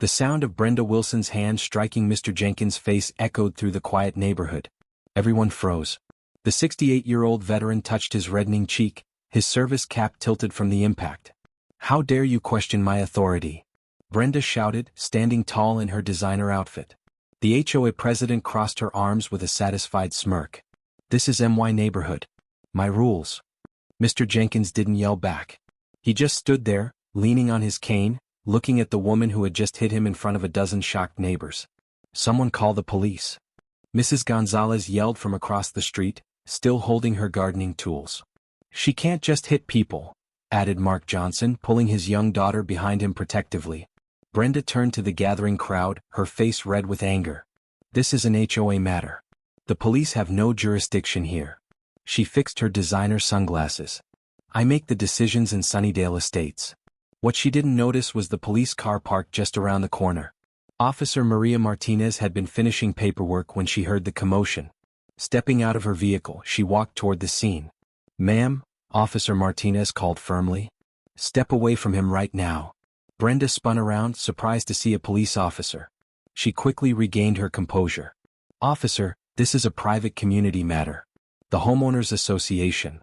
The sound of Brenda Wilson's hand striking Mr. Jenkins' face echoed through the quiet neighborhood. Everyone froze. The 68-year-old veteran touched his reddening cheek, his service cap tilted from the impact. "How dare you question my authority?" Brenda shouted, standing tall in her designer outfit. The HOA president crossed her arms with a satisfied smirk. "This is my neighborhood. My rules." Mr. Jenkins didn't yell back. He just stood there, leaning on his cane, looking at the woman who had just hit him in front of a dozen shocked neighbors. "Someone call the police." Mrs. Gonzalez yelled from across the street, still holding her gardening tools. "She can't just hit people," added Mark Johnson, pulling his young daughter behind him protectively. Brenda turned to the gathering crowd, her face red with anger. "This is an HOA matter. The police have no jurisdiction here." She fixed her designer sunglasses. "I make the decisions in Sunnydale Estates." What she didn't notice was the police car parked just around the corner. Officer Maria Martinez had been finishing paperwork when she heard the commotion. Stepping out of her vehicle, she walked toward the scene. "Ma'am," Officer Martinez called firmly. "Step away from him right now." Brenda spun around, surprised to see a police officer. She quickly regained her composure. "Officer, this is a private community matter. The Homeowners Association."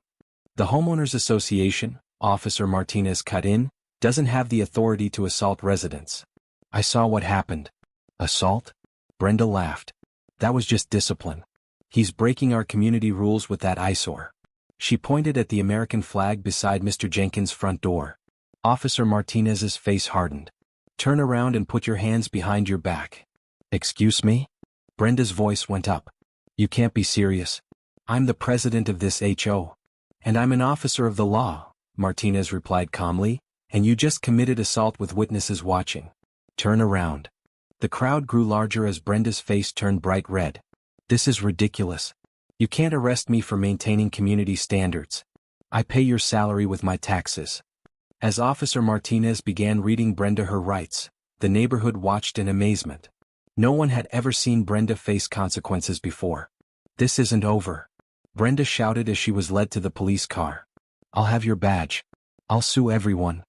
"The Homeowners Association," Officer Martinez cut in, "doesn't have the authority to assault residents." "I saw what happened." "Assault?" Brenda laughed. "That was just discipline. He's breaking our community rules with that eyesore." She pointed at the American flag beside Mr. Jenkins' front door. Officer Martinez's face hardened. "Turn around and put your hands behind your back." "Excuse me?" Brenda's voice went up. "You can't be serious. I'm the president of this HO. And I'm an officer of the law," Martinez replied calmly, "and you just committed assault with witnesses watching. Turn around." The crowd grew larger as Brenda's face turned bright red. "This is ridiculous. You can't arrest me for maintaining community standards. I pay your salary with my taxes." As Officer Martinez began reading Brenda her rights, the neighborhood watched in amazement. No one had ever seen Brenda face consequences before. "This isn't over," Brenda shouted as she was led to the police car. "I'll have your badge. I'll sue everyone."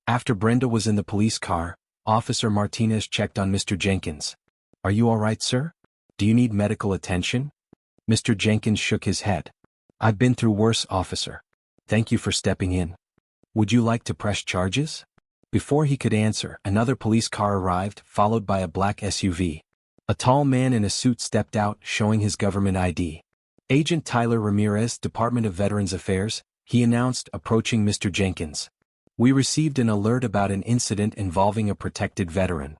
After Brenda was in the police car, Officer Martinez checked on Mr. Jenkins. "Are you all right, sir? Do you need medical attention?" Mr. Jenkins shook his head. "I've been through worse, officer. Thank you for stepping in. Would you like to press charges?" Before he could answer, another police car arrived, followed by a black SUV. A tall man in a suit stepped out, showing his government ID. "Agent Tyler Ramirez, Department of Veterans Affairs," he announced, approaching Mr. Jenkins. "We received an alert about an incident involving a protected veteran."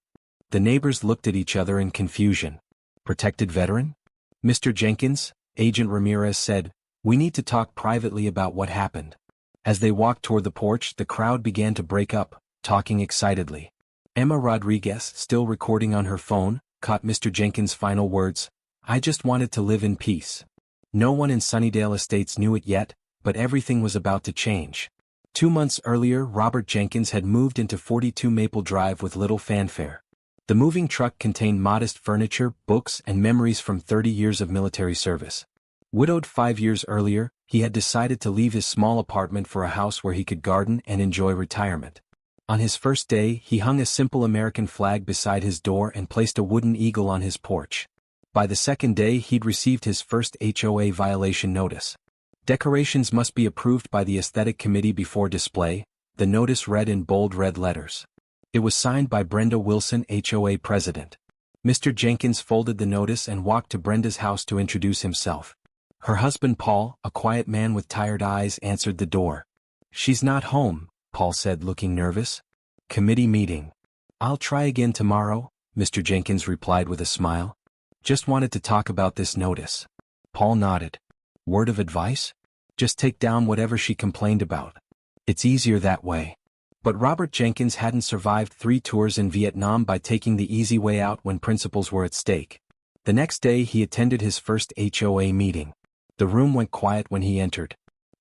The neighbors looked at each other in confusion. "Protected veteran?" "Mr. Jenkins," Agent Ramirez said, "we need to talk privately about what happened." As they walked toward the porch, the crowd began to break up, talking excitedly. Emma Rodriguez, still recording on her phone, caught Mr. Jenkins' final words, "I just wanted to live in peace." No one in Sunnydale Estates knew it yet, but everything was about to change. 2 months earlier, Robert Jenkins had moved into 42 Maple Drive with little fanfare. The moving truck contained modest furniture, books, and memories from 30 years of military service. Widowed 5 years earlier, he had decided to leave his small apartment for a house where he could garden and enjoy retirement. On his first day, he hung a simple American flag beside his door and placed a wooden eagle on his porch. By the second day, he'd received his first HOA violation notice. "Decorations must be approved by the aesthetic committee before display," the notice read in bold red letters. It was signed by Brenda Wilson, HOA president. Mr. Jenkins folded the notice and walked to Brenda's house to introduce himself. Her husband Paul, a quiet man with tired eyes, answered the door. "She's not home," Paul said, looking nervous. "Committee meeting." "I'll try again tomorrow," Mr. Jenkins replied with a smile. "Just wanted to talk about this notice." Paul nodded. "Word of advice?" "Just take down whatever she complained about. It's easier that way." But Robert Jenkins hadn't survived 3 tours in Vietnam by taking the easy way out when principles were at stake. The next day he attended his first HOA meeting. The room went quiet when he entered.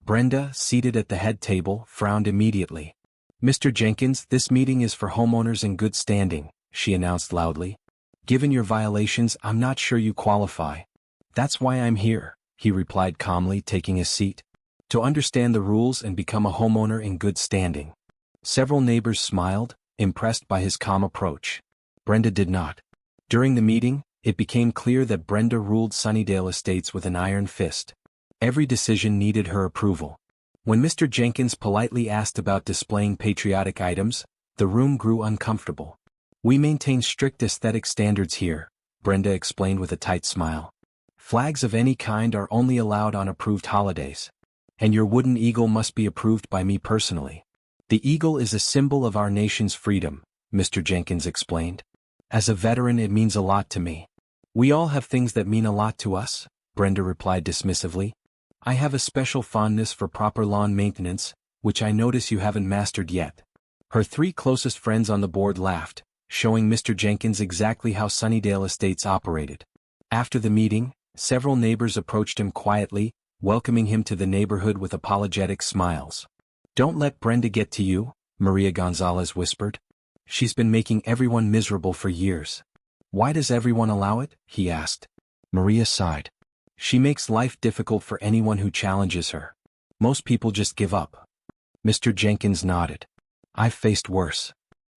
Brenda, seated at the head table, frowned immediately. "Mr. Jenkins, this meeting is for homeowners in good standing," she announced loudly. "Given your violations, I'm not sure you qualify." "That's why I'm here," he replied calmly, taking a seat. "To understand the rules and become a homeowner in good standing." Several neighbors smiled, impressed by his calm approach. Brenda did not. During the meeting, it became clear that Brenda ruled Sunnydale Estates with an iron fist. Every decision needed her approval. When Mr. Jenkins politely asked about displaying patriotic items, the room grew uncomfortable. "We maintain strict aesthetic standards here," Brenda explained with a tight smile. "Flags of any kind are only allowed on approved holidays. And your wooden eagle must be approved by me personally." "The eagle is a symbol of our nation's freedom," Mr. Jenkins explained. "As a veteran, it means a lot to me." "We all have things that mean a lot to us," Brenda replied dismissively. "I have a special fondness for proper lawn maintenance, which I notice you haven't mastered yet." Her three closest friends on the board laughed, showing Mr. Jenkins exactly how Sunnydale Estates operated. After the meeting, several neighbors approached him quietly, welcoming him to the neighborhood with apologetic smiles. "Don't let Brenda get to you," Maria Gonzalez whispered. "She's been making everyone miserable for years." "Why does everyone allow it?" he asked. Maria sighed. "She makes life difficult for anyone who challenges her. Most people just give up." Mr. Jenkins nodded. "I've faced worse."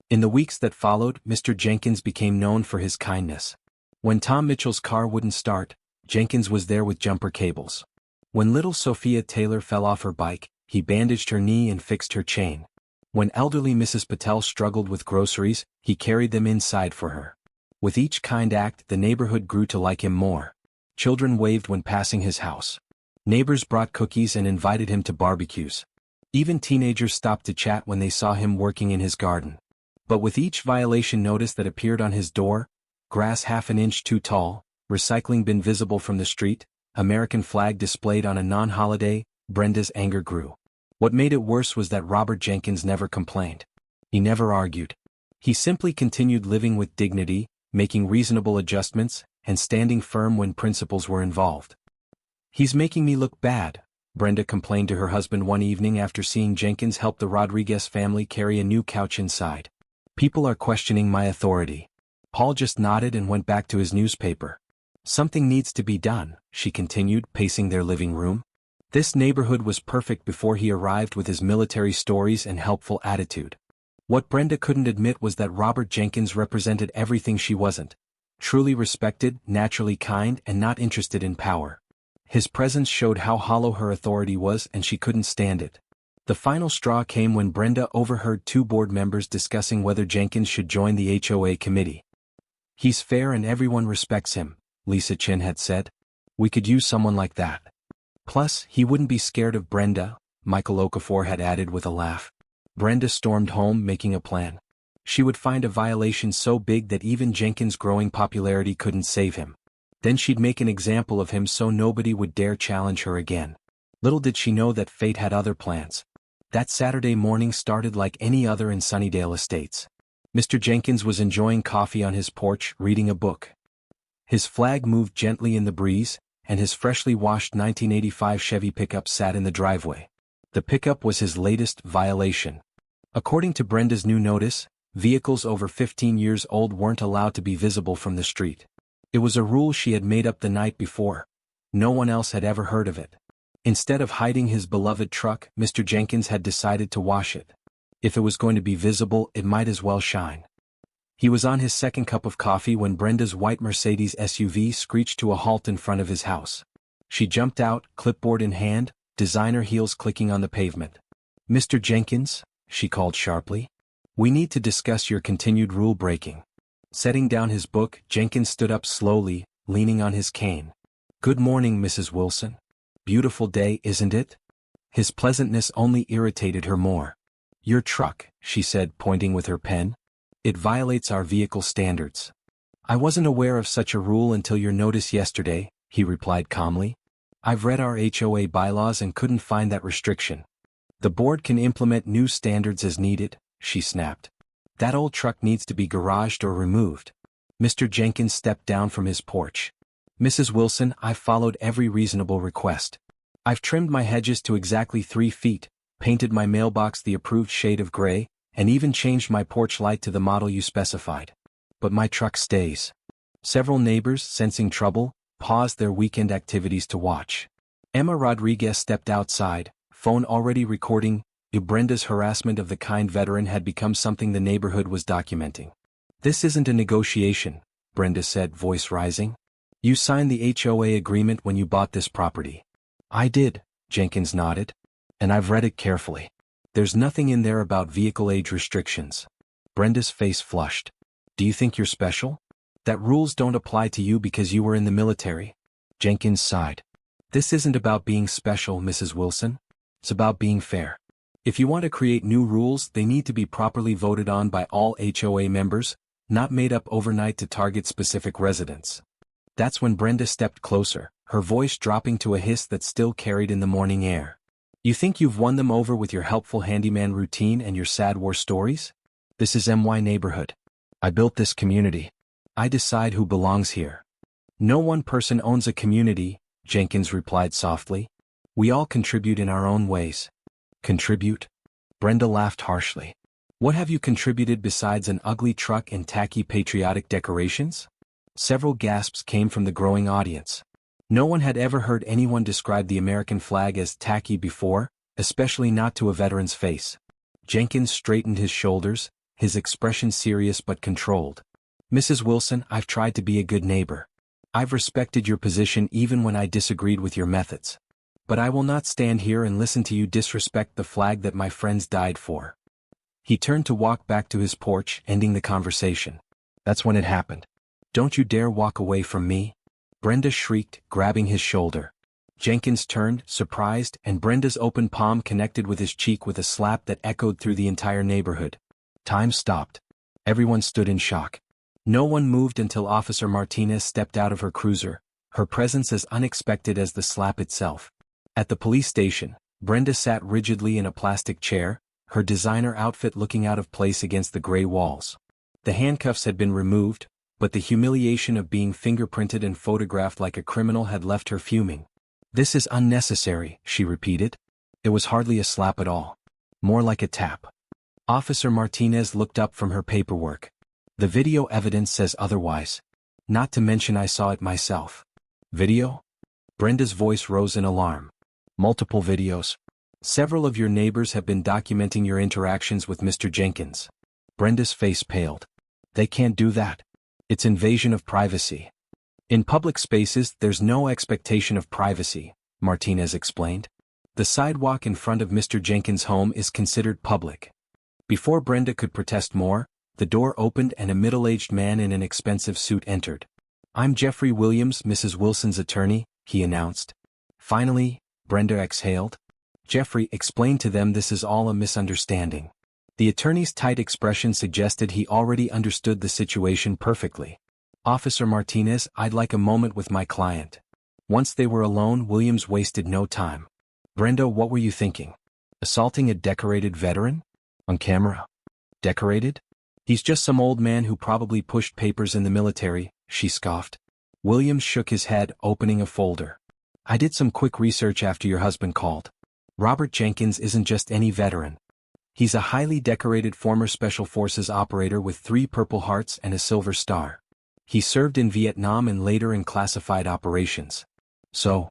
In the weeks that followed, Mr. Jenkins became known for his kindness. When Tom Mitchell's car wouldn't start, Jenkins was there with jumper cables. When little Sophia Taylor fell off her bike, he bandaged her knee and fixed her chain. When elderly Mrs. Patel struggled with groceries, he carried them inside for her. With each kind act, the neighborhood grew to like him more. Children waved when passing his house. Neighbors brought cookies and invited him to barbecues. Even teenagers stopped to chat when they saw him working in his garden. But with each violation notice that appeared on his door, grass half an inch too tall, recycling bin visible from the street, American flag displayed on a non-holiday, Brenda's anger grew. What made it worse was that Robert Jenkins never complained. He never argued. He simply continued living with dignity, making reasonable adjustments, and standing firm when principles were involved. "He's making me look bad," Brenda complained to her husband one evening after seeing Jenkins help the Rodriguez family carry a new couch inside. "People are questioning my authority." Paul just nodded and went back to his newspaper. "Something needs to be done," she continued, pacing their living room. This neighborhood was perfect before he arrived with his military stories and helpful attitude. What Brenda couldn't admit was that Robert Jenkins represented everything she wasn't. Truly respected, naturally kind, and not interested in power. His presence showed how hollow her authority was, and she couldn't stand it. The final straw came when Brenda overheard two board members discussing whether Jenkins should join the HOA committee. "He's fair and everyone respects him," Lisa Chin had said. "We could use someone like that. Plus, he wouldn't be scared of Brenda," Michael Okafor had added with a laugh. Brenda stormed home, making a plan. She would find a violation so big that even Jenkins' growing popularity couldn't save him. Then she'd make an example of him so nobody would dare challenge her again. Little did she know that fate had other plans. That Saturday morning started like any other in Sunnydale Estates. Mr. Jenkins was enjoying coffee on his porch, reading a book. His flag moved gently in the breeze, and his freshly washed 1985 Chevy pickup sat in the driveway. The pickup was his latest violation. According to Brenda's new notice, vehicles over 15 years old weren't allowed to be visible from the street. It was a rule she had made up the night before. No one else had ever heard of it. Instead of hiding his beloved truck, Mr. Jenkins had decided to wash it. If it was going to be visible, it might as well shine. He was on his second cup of coffee when Brenda's white Mercedes SUV screeched to a halt in front of his house. She jumped out, clipboard in hand, designer heels clicking on the pavement. "Mr. Jenkins," she called sharply. "We need to discuss your continued rule-breaking." Setting down his book, Jenkins stood up slowly, leaning on his cane. "Good morning, Mrs. Wilson. Beautiful day, isn't it?" His pleasantness only irritated her more. "Your truck," she said, pointing with her pen. "It violates our vehicle standards." "I wasn't aware of such a rule until your notice yesterday," he replied calmly. "I've read our HOA bylaws and couldn't find that restriction." "The board can implement new standards as needed," she snapped. "That old truck needs to be garaged or removed." Mr. Jenkins stepped down from his porch. "Mrs. Wilson, I've followed every reasonable request. I've trimmed my hedges to exactly 3 feet, painted my mailbox the approved shade of gray, and even changed my porch light to the model you specified. But my truck stays." Several neighbors, sensing trouble, paused their weekend activities to watch. Emma Rodriguez stepped outside, phone already recording. Brenda's harassment of the kind veteran had become something the neighborhood was documenting. This isn't a negotiation, Brenda said, voice rising. You signed the HOA agreement when you bought this property. I did, Jenkins nodded. And I've read it carefully. There's nothing in there about vehicle age restrictions. Brenda's face flushed. Do you think you're special? That rules don't apply to you because you were in the military? Jenkins sighed. This isn't about being special, Mrs. Wilson. It's about being fair. If you want to create new rules, they need to be properly voted on by all HOA members, not made up overnight to target specific residents. That's when Brenda stepped closer, her voice dropping to a hiss that still carried in the morning air. You think you've won them over with your helpful handyman routine and your sad war stories? This is MY neighborhood. I built this community. I decide who belongs here. No one person owns a community, Jenkins replied softly. We all contribute in our own ways. Contribute? Brenda laughed harshly. What have you contributed besides an ugly truck and tacky patriotic decorations? Several gasps came from the growing audience. No one had ever heard anyone describe the American flag as tacky before, especially not to a veteran's face. Jenkins straightened his shoulders, his expression serious but controlled. Mrs. Wilson, I've tried to be a good neighbor. I've respected your position even when I disagreed with your methods. But I will not stand here and listen to you disrespect the flag that my friends died for. He turned to walk back to his porch, ending the conversation. That's when it happened. Don't you dare walk away from me. Brenda shrieked, grabbing his shoulder. Jenkins turned, surprised, and Brenda's open palm connected with his cheek with a slap that echoed through the entire neighborhood. Time stopped. Everyone stood in shock. No one moved until Officer Martinez stepped out of her cruiser, her presence as unexpected as the slap itself. At the police station, Brenda sat rigidly in a plastic chair, her designer outfit looking out of place against the gray walls. The handcuffs had been removed, but the humiliation of being fingerprinted and photographed like a criminal had left her fuming. This is unnecessary, she repeated. It was hardly a slap at all. More like a tap. Officer Martinez looked up from her paperwork. The video evidence says otherwise. Not to mention I saw it myself. Video? Brenda's voice rose in alarm. Multiple videos. Several of your neighbors have been documenting your interactions with Mr. Jenkins. Brenda's face paled. They can't do that. It's invasion of privacy. In public spaces, there's no expectation of privacy, Martinez explained. The sidewalk in front of Mr. Jenkins' home is considered public. Before Brenda could protest more, the door opened and a middle-aged man in an expensive suit entered. I'm Jeffrey Williams, Mrs. Wilson's attorney, he announced. Finally, Brenda exhaled. Jeffrey explained to them this is all a misunderstanding. The attorney's tight expression suggested he already understood the situation perfectly. Officer Martinez, I'd like a moment with my client. Once they were alone, Williams wasted no time. Brenda, what were you thinking? Assaulting a decorated veteran? On camera? Decorated? He's just some old man who probably pushed papers in the military, she scoffed. Williams shook his head, opening a folder. I did some quick research after your husband called. Robert Jenkins isn't just any veteran. He's a highly decorated former Special Forces operator with 3 Purple Hearts and a Silver Star. He served in Vietnam and later in classified operations. So?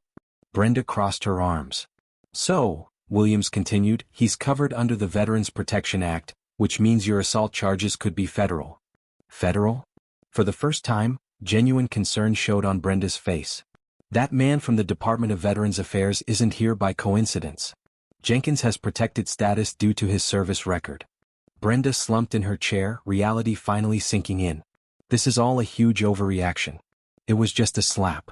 Brenda crossed her arms. So, Williams continued, he's covered under the Veterans Protection Act, which means your assault charges could be federal. Federal? For the first time, genuine concern showed on Brenda's face. That man from the Department of Veterans Affairs isn't here by coincidence. Jenkins has protected status due to his service record. Brenda slumped in her chair, reality finally sinking in. This is all a huge overreaction. It was just a slap.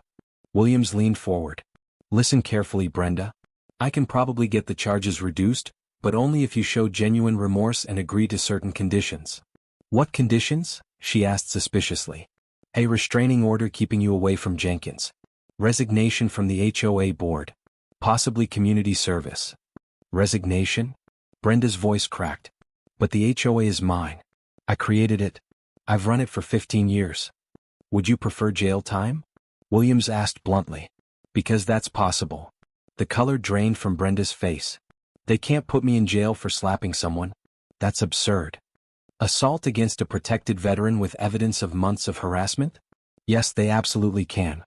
Williams leaned forward. Listen carefully, Brenda. I can probably get the charges reduced, but only if you show genuine remorse and agree to certain conditions. What conditions? She asked suspiciously. A restraining order keeping you away from Jenkins. Resignation from the HOA board. Possibly community service. Resignation? Brenda's voice cracked. But the HOA is mine. I created it. I've run it for 15 years. Would you prefer jail time? Williams asked bluntly. Because that's possible. The color drained from Brenda's face. They can't put me in jail for slapping someone. That's absurd. Assault against a protected veteran with evidence of months of harassment? Yes, they absolutely can.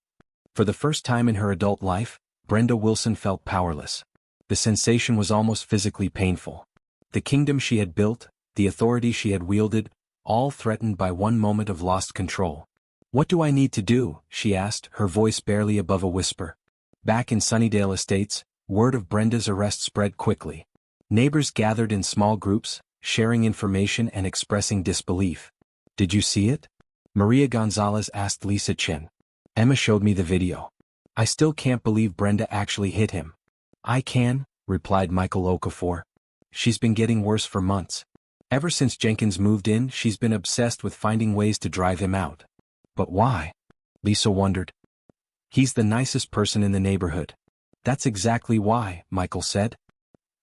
For the first time in her adult life, Brenda Wilson felt powerless. The sensation was almost physically painful. The kingdom she had built, the authority she had wielded, all threatened by one moment of lost control. "What do I need to do?" she asked, her voice barely above a whisper. Back in Sunnydale Estates, word of Brenda's arrest spread quickly. Neighbors gathered in small groups, sharing information and expressing disbelief. "Did you see it?" Maria Gonzalez asked Lisa Chin. "Emma showed me the video. I still can't believe Brenda actually hit him." "I can," replied Michael Okafor. "She's been getting worse for months. Ever since Jenkins moved in, she's been obsessed with finding ways to drive him out." "But why?" Lisa wondered. "He's the nicest person in the neighborhood." "That's exactly why," Michael said.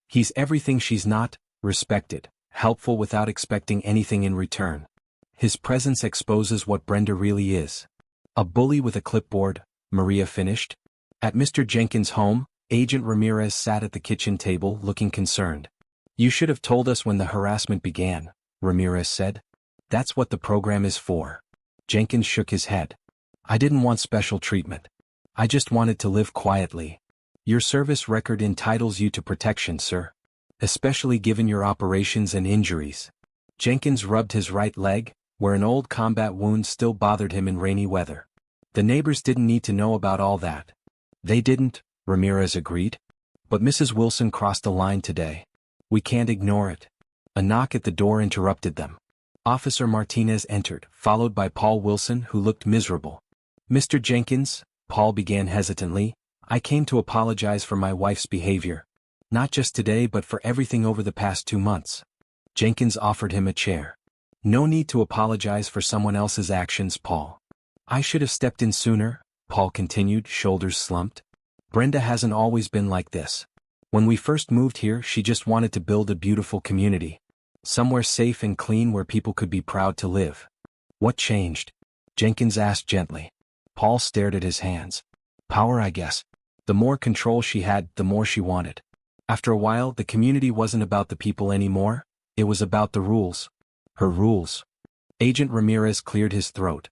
"He's everything she's not: respected, helpful without expecting anything in return. His presence exposes what Brenda really is." "A bully with a clipboard," Maria finished. At Mr. Jenkins' home, Agent Ramirez sat at the kitchen table looking concerned. "You should have told us when the harassment began," Ramirez said. "That's what the program is for." Jenkins shook his head. "I didn't want special treatment. I just wanted to live quietly." "Your service record entitles you to protection, sir. Especially given your operations and injuries." Jenkins rubbed his right leg, where an old combat wound still bothered him in rainy weather. "The neighbors didn't need to know about all that." "They didn't," Ramirez agreed. "But Mrs. Wilson crossed a line today. We can't ignore it." A knock at the door interrupted them. Officer Martinez entered, followed by Paul Wilson, who looked miserable. "Mr. Jenkins," Paul began hesitantly, "I came to apologize for my wife's behavior. Not just today but for everything over the past 2 months." Jenkins offered him a chair. "No need to apologize for someone else's actions, Paul." "I should have stepped in sooner," Paul continued, shoulders slumped. "Brenda hasn't always been like this. When we first moved here, she just wanted to build a beautiful community. Somewhere safe and clean where people could be proud to live." "What changed?" Jenkins asked gently. Paul stared at his hands. "Power, I guess. The more control she had, the more she wanted. After a while, the community wasn't about the people anymore, it was about the rules." "Her rules." Agent Ramirez cleared his throat.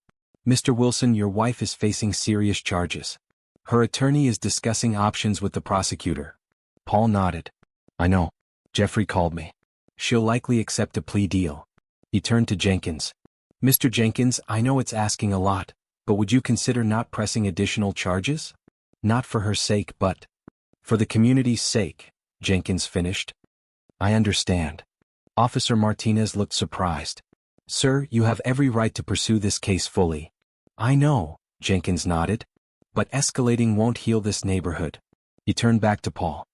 "Mr. Wilson, your wife is facing serious charges. Her attorney is discussing options with the prosecutor." Paul nodded. "I know. Jeffrey called me. She'll likely accept a plea deal." He turned to Jenkins. "Mr. Jenkins, I know it's asking a lot, but would you consider not pressing additional charges? Not for her sake but for the community's sake," Jenkins finished. "I understand." Officer Martinez looked surprised. "Sir, you have every right to pursue this case fully." "I know," Jenkins nodded. "But escalating won't heal this neighborhood." He turned back to Paul.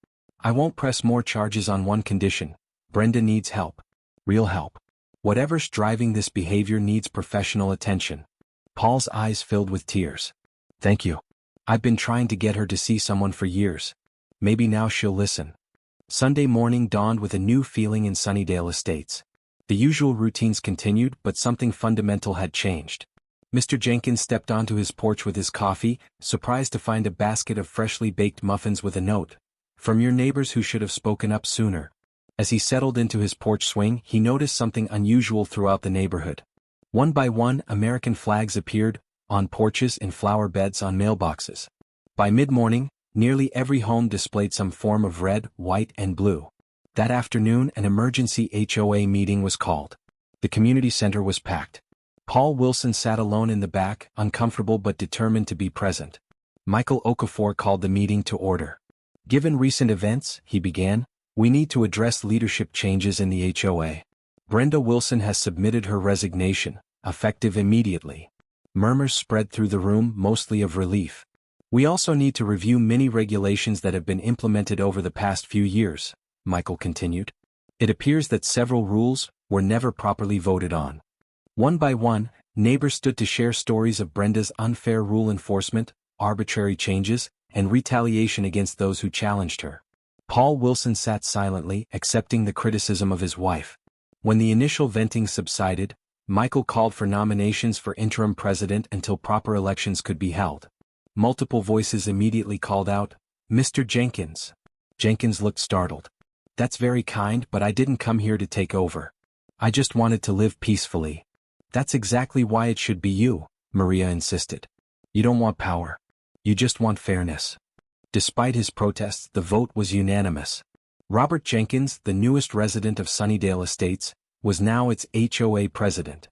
"I won't press more charges on one condition. Brenda needs help. Real help. Whatever's driving this behavior needs professional attention." Paul's eyes filled with tears. "Thank you. I've been trying to get her to see someone for years. Maybe now she'll listen." Sunday morning dawned with a new feeling in Sunnydale Estates. The usual routines continued, but something fundamental had changed. Mr. Jenkins stepped onto his porch with his coffee, surprised to find a basket of freshly baked muffins with a note. "From your neighbors who should have spoken up sooner." As he settled into his porch swing, he noticed something unusual throughout the neighborhood. One by one, American flags appeared, on porches, in flower beds, on mailboxes. By mid-morning, nearly every home displayed some form of red, white, and blue. That afternoon, an emergency HOA meeting was called. The community center was packed. Paul Wilson sat alone in the back, uncomfortable but determined to be present. Michael Okafor called the meeting to order. "Given recent events," he began, "we need to address leadership changes in the HOA. Brenda Wilson has submitted her resignation, effective immediately." Murmurs spread through the room, mostly of relief. "We also need to review many regulations that have been implemented over the past few years," Michael continued. "It appears that several rules were never properly voted on." One by one, neighbors stood to share stories of Brenda's unfair rule enforcement, arbitrary changes, and retaliation against those who challenged her. Paul Wilson sat silently, accepting the criticism of his wife. When the initial venting subsided, Michael called for nominations for interim president until proper elections could be held. Multiple voices immediately called out, "Mr. Jenkins." Jenkins looked startled. "That's very kind, but I didn't come here to take over. I just wanted to live peacefully." "That's exactly why it should be you," Maria insisted. "You don't want power. You just want fairness." Despite his protests, the vote was unanimous. Robert Jenkins, the newest resident of Sunnydale Estates, was now its HOA president.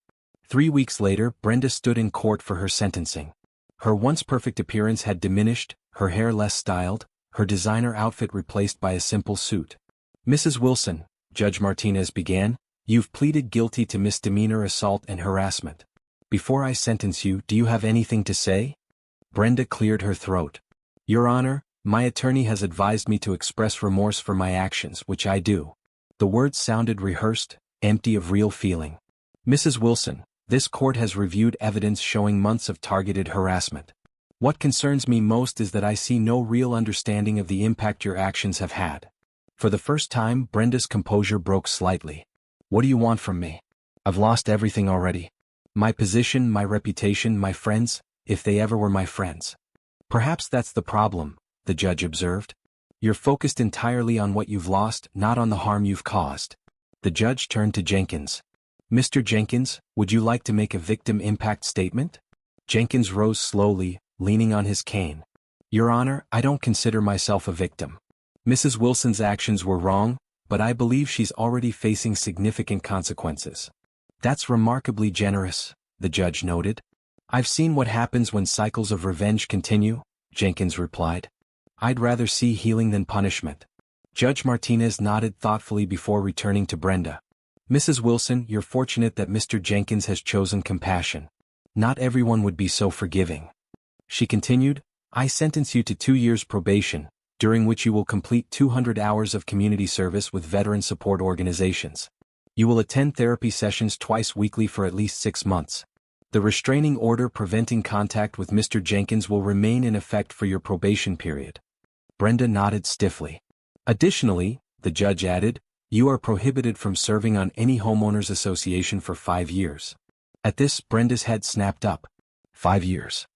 3 weeks later, Brenda stood in court for her sentencing. Her once perfect appearance had diminished, her hair less styled, her designer outfit replaced by a simple suit. "Mrs. Wilson," Judge Martinez began, "you've pleaded guilty to misdemeanor assault and harassment. Before I sentence you, do you have anything to say?" Brenda cleared her throat. "Your Honor, my attorney has advised me to express remorse for my actions, which I do." The words sounded rehearsed, empty of real feeling. "Mrs. Wilson, this court has reviewed evidence showing months of targeted harassment. What concerns me most is that I see no real understanding of the impact your actions have had." For the first time, Brenda's composure broke slightly. "What do you want from me? I've lost everything already. My position, my reputation, my friends, if they ever were my friends." "Perhaps that's the problem," the judge observed. "You're focused entirely on what you've lost, not on the harm you've caused." The judge turned to Jenkins. "Mr. Jenkins, would you like to make a victim impact statement?" Jenkins rose slowly, leaning on his cane. "Your Honor, I don't consider myself a victim. Mrs. Wilson's actions were wrong, but I believe she's already facing significant consequences." "That's remarkably generous," the judge noted. "I've seen what happens when cycles of revenge continue," Jenkins replied. "I'd rather see healing than punishment." Judge Martinez nodded thoughtfully before returning to Brenda. "Mrs. Wilson, you're fortunate that Mr. Jenkins has chosen compassion. Not everyone would be so forgiving." She continued, "I sentence you to 2 years probation, during which you will complete 200 hours of community service with veteran support organizations. You will attend therapy sessions twice weekly for at least 6 months. The restraining order preventing contact with Mr. Jenkins will remain in effect for your probation period." Brenda nodded stiffly. "Additionally," the judge added, "you are prohibited from serving on any homeowners association for 5 years. At this, Brenda's head snapped up. 5 years.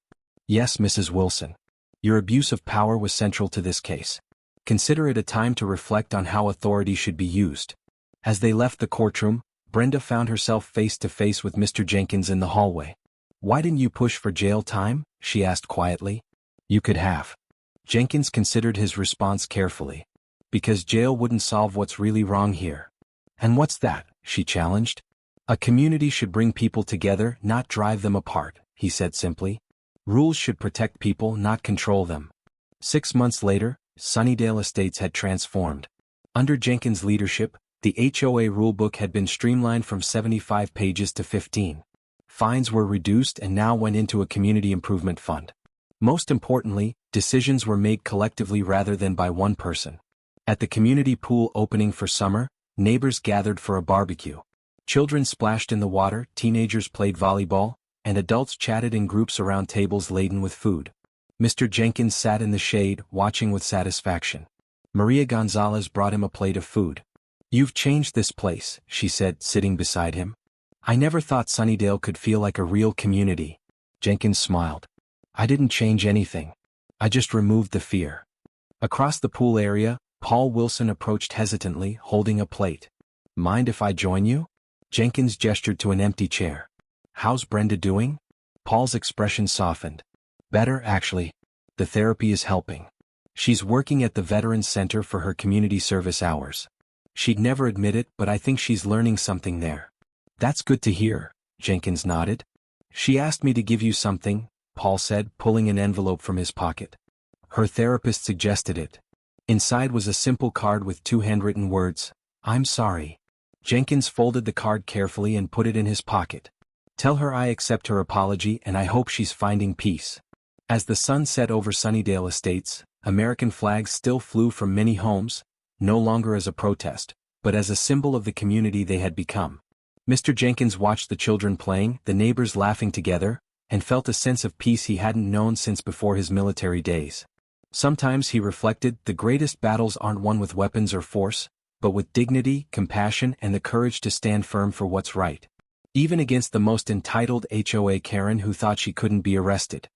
"Yes, Mrs. Wilson. Your abuse of power was central to this case. Consider it a time to reflect on how authority should be used." As they left the courtroom, Brenda found herself face to face with Mr. Jenkins in the hallway. "Why didn't you push for jail time?" she asked quietly. "You could have." Jenkins considered his response carefully. "Because jail wouldn't solve what's really wrong here." "And what's that?" she challenged. "A community should bring people together, not drive them apart," he said simply. "Rules should protect people, not control them." 6 months later, Sunnydale Estates had transformed. Under Jenkins' leadership, the HOA rulebook had been streamlined from 75 pages to 15. Fines were reduced and now went into a community improvement fund. Most importantly, decisions were made collectively rather than by one person. At the community pool opening for summer, neighbors gathered for a barbecue. Children splashed in the water, teenagers played volleyball, and adults chatted in groups around tables laden with food. Mr. Jenkins sat in the shade, watching with satisfaction. Maria Gonzalez brought him a plate of food. "You've changed this place," she said, sitting beside him. "I never thought Sunnydale could feel like a real community." Jenkins smiled. "I didn't change anything. I just removed the fear." Across the pool area, Paul Wilson approached hesitantly, holding a plate. "Mind if I join you?" Jenkins gestured to an empty chair. "How's Brenda doing?" Paul's expression softened. "Better, actually. The therapy is helping. She's working at the Veterans Center for her community service hours. She'd never admit it, but I think she's learning something there." "That's good to hear," Jenkins nodded. "She asked me to give you something," Paul said, pulling an envelope from his pocket. "Her therapist suggested it." Inside was a simple card with 2 handwritten words, "I'm sorry." Jenkins folded the card carefully and put it in his pocket. "Tell her I accept her apology and I hope she's finding peace." As the sun set over Sunnydale Estates, American flags still flew from many homes, no longer as a protest, but as a symbol of the community they had become. Mr. Jenkins watched the children playing, the neighbors laughing together, and felt a sense of peace he hadn't known since before his military days. Sometimes, he reflected, the greatest battles aren't won with weapons or force, but with dignity, compassion, and the courage to stand firm for what's right. Even against the most entitled HOA Karen who thought she couldn't be arrested.